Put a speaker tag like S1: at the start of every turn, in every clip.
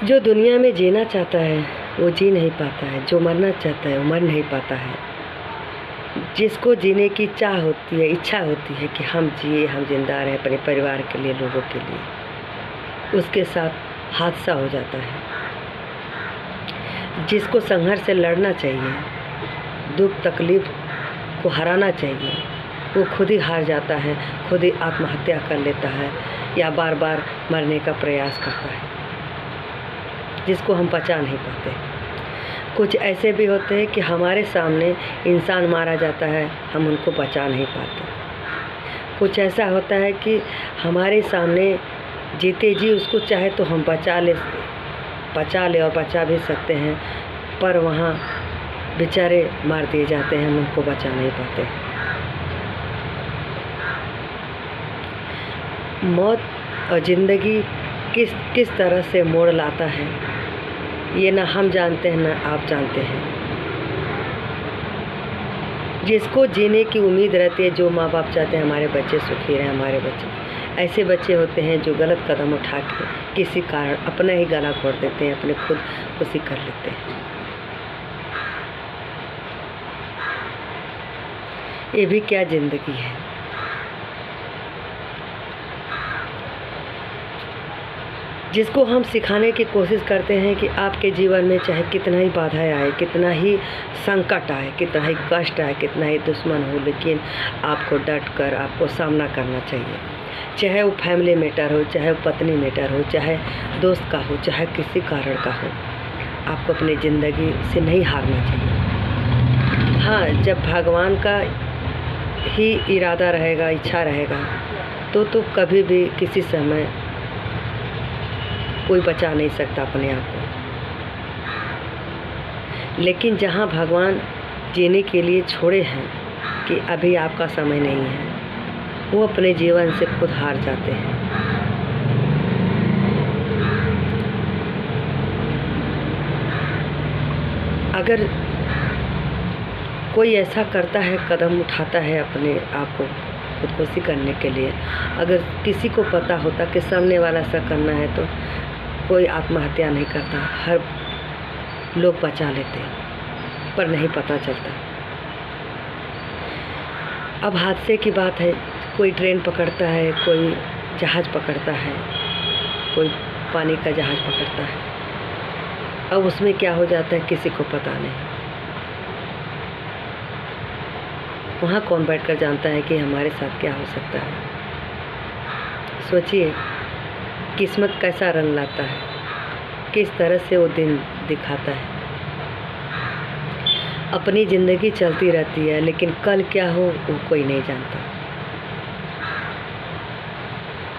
S1: जो दुनिया में जीना चाहता है वो जी नहीं पाता है, जो मरना चाहता है वो मर नहीं पाता है। जिसको जीने की चाह होती है, इच्छा होती है कि हम जिए, हम जिंदा रहें अपने परिवार के लिए, लोगों के लिए, उसके साथ हादसा हो जाता है। जिसको संघर्ष से लड़ना चाहिए, दुख तकलीफ को हराना चाहिए, वो खुद ही हार जाता है, खुद ही आत्महत्या कर लेता है या बार बार मरने का प्रयास करता है, जिसको हम बचा नहीं पाते। कुछ ऐसे भी होते हैं कि हमारे सामने इंसान मारा जाता है, हम उनको बचा नहीं पाते। कुछ ऐसा होता है कि हमारे सामने जीते जी उसको चाहे तो हम बचा ले और बचा भी सकते हैं, पर वहाँ बेचारे मार दिए जाते हैं, हम उनको बचा नहीं पाते। मौत और ज़िंदगी किस तरह से मोड़ लाता है, ये ना हम जानते हैं ना आप जानते हैं। जिसको जीने की उम्मीद रहती है, जो माँ बाप चाहते हैं हमारे बच्चे सुखी रहें, हमारे बच्चे, ऐसे बच्चे होते हैं जो गलत कदम उठा के किसी कारण अपना ही गला घोट देते हैं, अपने खुद खुशी कर लेते हैं। ये भी क्या ज़िंदगी है। जिसको हम सिखाने की कोशिश करते हैं कि आपके जीवन में चाहे कितना ही बाधाएं आए, कितना ही संकट आए, कितना ही कष्ट आए, कितना ही दुश्मन हो, लेकिन आपको डट कर आपको सामना करना चाहिए। चाहे वो फैमिली मैटर हो, चाहे वो पत्नी मैटर हो, चाहे दोस्त का हो, चाहे किसी कारण का हो, आपको अपनी ज़िंदगी से नहीं हारना चाहिए। हाँ, जब भगवान का ही इरादा रहेगा, इच्छा रहेगा, तो कभी भी किसी समय कोई बचा नहीं सकता अपने आप को। लेकिन जहाँ भगवान जीने के लिए छोड़े हैं कि अभी आपका समय नहीं है, वो अपने जीवन से खुद हार जाते हैं। अगर कोई ऐसा करता है, कदम उठाता है अपने आप को खुदकुशी करने के लिए, अगर किसी को पता होता कि सामने वाला ऐसा करना है, तो कोई आत्महत्या नहीं करता, हर लोग बचा लेते, पर नहीं पता चलता। अब हादसे की बात है, कोई ट्रेन पकड़ता है, कोई जहाज़ पकड़ता है, कोई पानी का जहाज़ पकड़ता है। अब उसमें क्या हो जाता है किसी को पता नहीं। वहाँ कौन बैठकर जानता है कि हमारे साथ क्या हो सकता है। सोचिए किस्मत कैसा रंग लाता है, किस तरह से वो दिन दिखाता है। अपनी ज़िंदगी चलती रहती है, लेकिन कल क्या हो वो कोई नहीं जानता।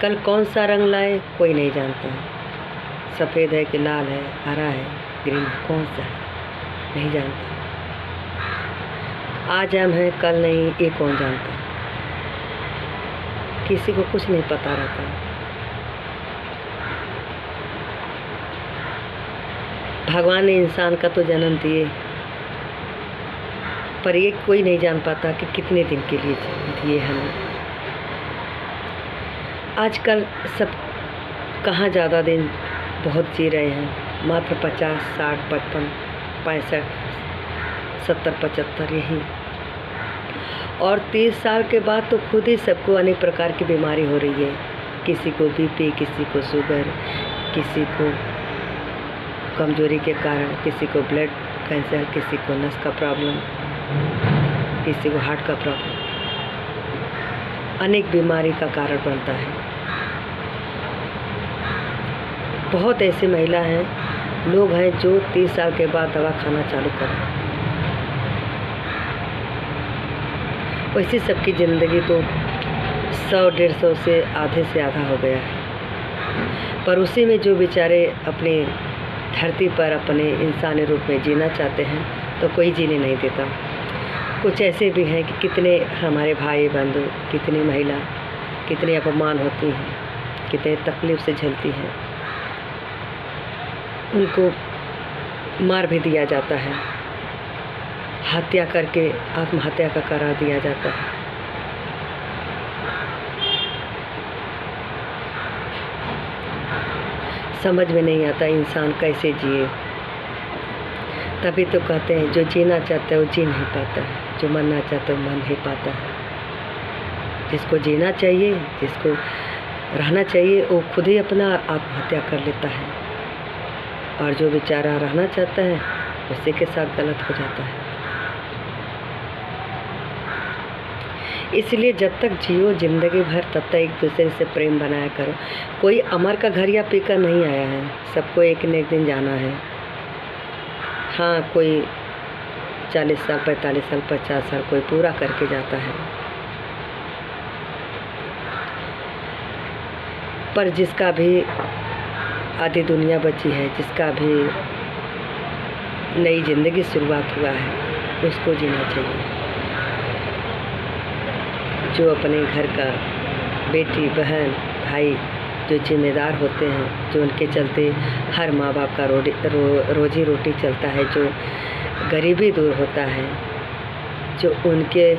S1: कल कौन सा रंग लाए कोई नहीं जानता। सफ़ेद है कि लाल है, हरा है, ग्रीन, कौन सा है नहीं जानता। आज हम हैं कल नहीं, ये कौन जानता। किसी को कुछ नहीं पता रहता। भगवान ने इंसान का तो जन्म दिए, पर ये कोई नहीं जान पाता कि कितने दिन के लिए दिए हमें। आजकल सब कहाँ ज़्यादा दिन बहुत जी रहे हैं, मात्र 50, 60, 55, 65, 70, 75 यही। और 30 साल के बाद तो खुद ही सबको अनेक प्रकार की बीमारी हो रही है। किसी को बीपी, किसी को शुगर, किसी को कमजोरी के कारण, किसी को ब्लड कैंसर, किसी को नस का प्रॉब्लम, किसी को हार्ट का प्रॉब्लम, अनेक बीमारी का कारण बनता है। बहुत ऐसी महिला हैं, लोग हैं जो 30 साल के बाद दवा खाना चालू करें। वैसे सबकी ज़िंदगी तो 100-150 से आधा हो गया है, पर उसी में जो बेचारे अपने धरती पर अपने इंसानी रूप में जीना चाहते हैं, तो कोई जीने नहीं देता। कुछ ऐसे भी हैं कि कितने हमारे भाई बंधु, कितनी महिला, कितने अपमान होती हैं, कितने तकलीफ़ से झेलती हैं, उनको मार भी दिया जाता है, हत्या करके आत्महत्या का करार दिया जाता है। समझ में नहीं आता इंसान कैसे जिए। तभी तो कहते हैं जो जीना चाहता है वो जी नहीं पाता है, जो मरना चाहता है वो मर नहीं पाता है। जिसको जीना चाहिए, जिसको रहना चाहिए, वो खुद ही अपना आत्महत्या कर लेता है, और जो बेचारा रहना चाहता है उसी के साथ गलत हो जाता है। इसलिए जब तक जियो ज़िंदगी भर तब तक एक दूसरे से प्रेम बनाया करो। कोई अमर का घर या पीकर नहीं आया है, सबको एक न एक दिन जाना है। हाँ, कोई 40 साल, 45 साल, 50 साल कोई पूरा करके जाता है, पर जिसका भी आधी दुनिया बची है, जिसका भी नई ज़िंदगी शुरुआत हुआ है, उसको जीना चाहिए। जो अपने घर का बेटी, बहन, भाई जो जिम्मेदार होते हैं, जो उनके चलते हर माँ बाप का रोजी रोटी चलता है, जो गरीबी दूर होता है, जो उनके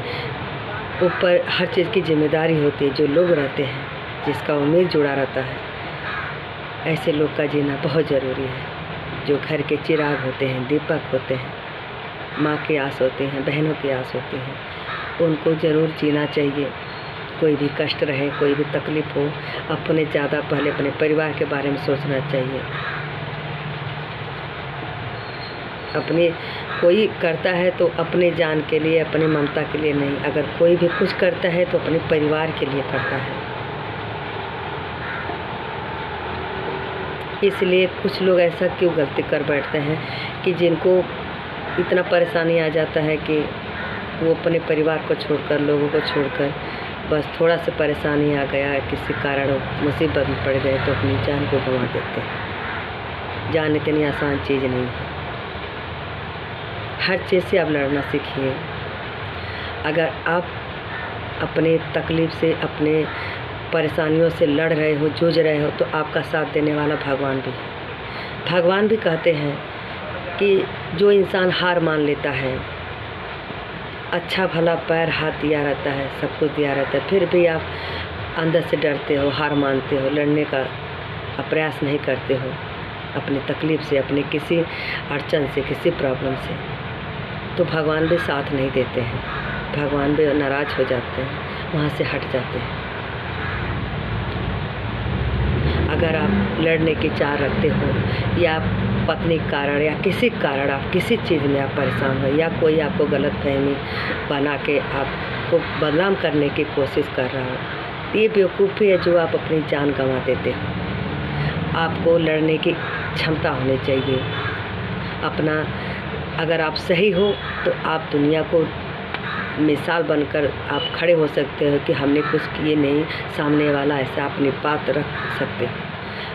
S1: ऊपर हर चीज़ की जिम्मेदारी होती है, जो लोग रहते हैं, जिसका उम्मीद जुड़ा रहता है, ऐसे लोग का जीना बहुत ज़रूरी है। जो घर के चिराग होते हैं, दीपक होते हैं, माँ की आस होती हैं, बहनों की आस होती हैं, उनको ज़रूर जीना चाहिए। कोई भी कष्ट रहे, कोई भी तकलीफ़ हो, अपने ज़्यादा पहले अपने परिवार के बारे में सोचना चाहिए। अपने कोई करता है तो अपने जान के लिए, अपनी ममता के लिए नहीं। अगर कोई भी कुछ करता है तो अपने परिवार के लिए करता है। इसलिए कुछ लोग ऐसा क्यों गलती कर बैठते हैं कि जिनको इतना परेशानी आ जाता है कि वो अपने परिवार को छोड़कर, लोगों को छोड़कर, बस थोड़ा सा परेशानी आ गया है, किसी कारण मुसीबत में पड़ गए तो अपनी जान को गंवा देते हैं। जान इतनी आसान चीज़ नहीं है। हर चीज़ से आप लड़ना सीखिए। अगर आप अपने तकलीफ़ से, अपने परेशानियों से लड़ रहे हो, जूझ रहे हो, तो आपका साथ देने वाला भगवान भी है। भगवान भी कहते हैं कि जो इंसान हार मान लेता है, अच्छा भला पैर हाथ दिया रहता है, सब कुछ दिया रहता है, फिर भी आप अंदर से डरते हो, हार मानते हो, लड़ने का प्रयास नहीं करते हो अपनी तकलीफ़ से, अपने किसी अड़चन से, किसी प्रॉब्लम से, तो भगवान भी साथ नहीं देते हैं। भगवान भी नाराज़ हो जाते हैं, वहाँ से हट जाते हैं। अगर आप लड़ने की चाह रखते हो, या पत्नी के कारण या किसी कारण आप किसी चीज़ में आप परेशान हो, या कोई आपको गलतफहमी बना के आपको बदनाम करने की कोशिश कर रहा हो, तो ये बेवकूफ़ी है जो आप अपनी जान गंवा देते हो। आपको लड़ने की क्षमता होनी चाहिए। अपना अगर आप सही हो तो आप दुनिया को मिसाल बनकर आप खड़े हो सकते हो कि हमने कुछ किए नहीं, सामने वाला ऐसा अपनी बात रख सकते हो।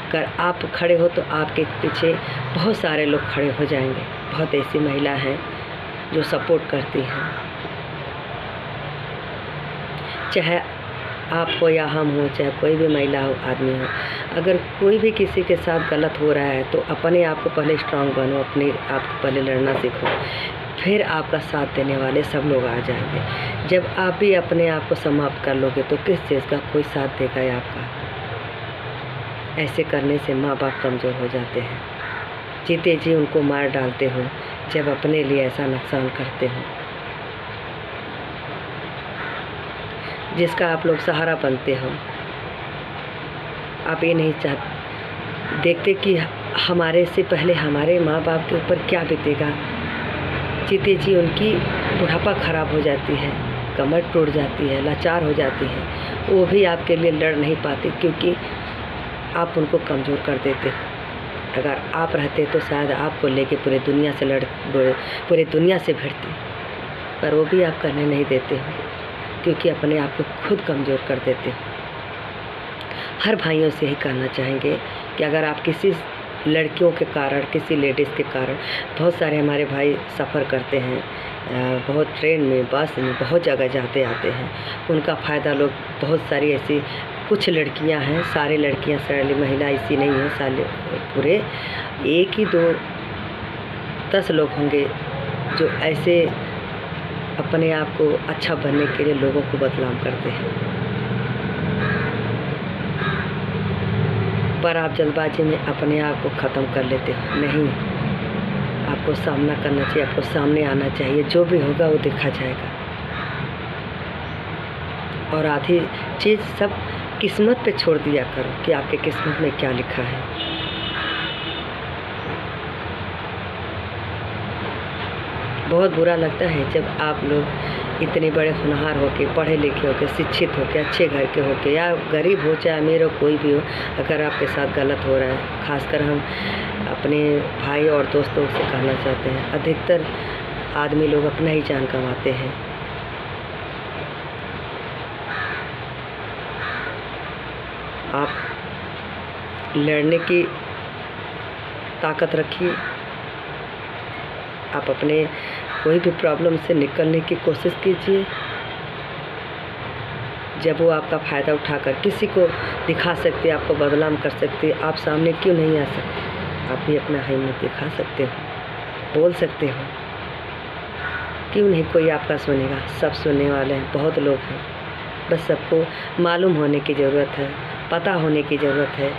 S1: अगर आप खड़े हो तो आपके पीछे बहुत सारे लोग खड़े हो जाएंगे। बहुत ऐसी महिला हैं जो सपोर्ट करती हैं, चाहे आप हो या हम हो, चाहे कोई भी महिला हो, आदमी हो। अगर कोई भी किसी के साथ गलत हो रहा है तो अपने आप को पहले स्ट्रांग बनो, अपने आप को पहले लड़ना सीखो, फिर आपका साथ देने वाले सब लोग आ जाएंगे। जब आप भी अपने आप को समाप्त कर लोगे तो किस चीज़ का कोई साथ देगा या आपका। ऐसे करने से माँ बाप कमज़ोर हो जाते हैं। जीते जी उनको मार डालते हो जब अपने लिए ऐसा नुकसान करते हो, जिसका आप लोग सहारा बनते हो। आप ये नहीं देखते कि हमारे से पहले हमारे माँ बाप के ऊपर क्या बीतेगा। जीते जी उनकी बुढ़ापा ख़राब हो जाती है, कमर टूट जाती है, लाचार हो जाती है, वो भी आपके लिए लड़ नहीं पाते क्योंकि आप उनको कमज़ोर कर देते हो। अगर आप रहते तो शायद आपको लेके पूरे दुनिया से भिड़ती, पर वो भी आप करने नहीं देते हो क्योंकि अपने आप को खुद कमज़ोर कर देते हो। हर भाइयों से यही कहना चाहेंगे कि अगर आप किसी लड़कियों के कारण, किसी लेडीज़ के कारण, बहुत सारे हमारे भाई सफ़र करते हैं, बहुत ट्रेन में, बस में, बहुत जगह जाते आते हैं, उनका फ़ायदा लोग, बहुत सारी ऐसी कुछ लड़कियां हैं, सारी लड़कियां, सारी महिला ऐसी नहीं है, सारे पूरे 1 ही 2 10 लोग होंगे जो ऐसे अपने आप को अच्छा बनने के लिए लोगों को बदनाम करते हैं। पर आप जल्दबाजी में अपने आप को ख़त्म कर लेते हो। नहीं, आपको सामना करना चाहिए, आपको सामने आना चाहिए। जो भी होगा वो देखा जाएगा। और आधी चीज़ सब किस्मत पे छोड़ दिया करो कि आपके किस्मत में क्या लिखा है। बहुत बुरा लगता है जब आप लोग इतने बड़े होनहार होके, पढ़े लिखे होके, शिक्षित होके, अच्छे घर के होके, या गरीब हो चाहे अमीर हो, कोई भी हो, अगर आपके साथ गलत हो रहा है। खासकर हम अपने भाई और दोस्तों से कहना चाहते हैं, अधिकतर आदमी लोग अपना ही जान गंवाते हैं। आप लड़ने की ताकत रखिए। आप अपने कोई भी प्रॉब्लम से निकलने की कोशिश कीजिए। जब वो आपका फ़ायदा उठाकर किसी को दिखा सकते, आपको बदनाम कर सकते, आप सामने क्यों नहीं आ सकते? आप भी अपना हिम्मत दिखा सकते हो, बोल सकते हो। क्यों नहीं कोई आपका सुनेगा? सब सुनने वाले हैं, बहुत लोग हैं। बस सबको मालूम होने की ज़रूरत है, पता होने की ज़रूरत है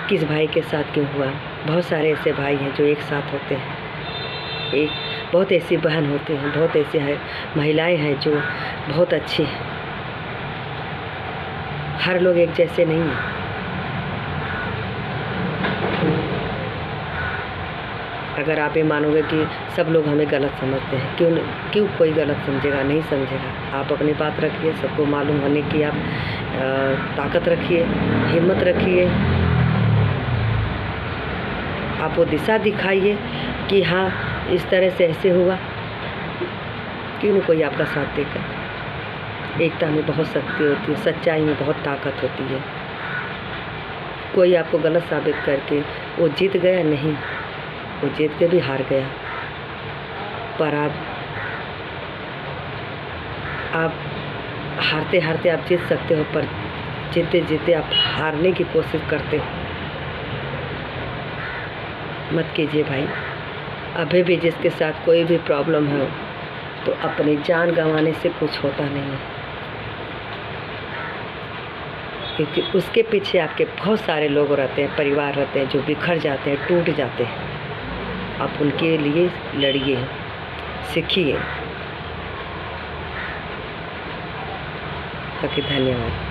S1: किस भाई के साथ क्यों हुआ। बहुत सारे ऐसे भाई हैं जो एक साथ होते हैं, बहुत ऐसी बहन होती हैं, बहुत ऐसी महिलाएं हैं जो बहुत अच्छी हैं। हर लोग एक जैसे नहीं हैं। अगर आप ये मानोगे कि सब लोग हमें गलत समझते हैं, क्यों कोई गलत समझेगा? नहीं समझेगा। आप अपनी बात रखिए, सबको मालूम होने की आप ताकत रखिए, हिम्मत रखिए। आप वो दिशा दिखाइए कि हाँ, इस तरह से ऐसे हुआ। क्यों नहीं कोई आपका साथ देगा? एकता में बहुत शक्ति होती है, सच्चाई में बहुत ताकत होती है। कोई आपको गलत साबित करके वो जीत गया नहीं, वो जीत के भी हार गया। पर आप हारते हारते आप जीत सकते हो, पर जीते जीते आप हारने की कोशिश करते हो। मत कीजिए भाई। अभी भी जिसके साथ कोई भी प्रॉब्लम हो तो अपनी जान गंवाने से कुछ होता नहीं है, क्योंकि उसके पीछे आपके बहुत सारे लोग रहते हैं, परिवार रहते हैं जो बिखर जाते हैं, टूट जाते हैं। आप उनके लिए लड़िए, सीखिए। बाकी धन्यवाद।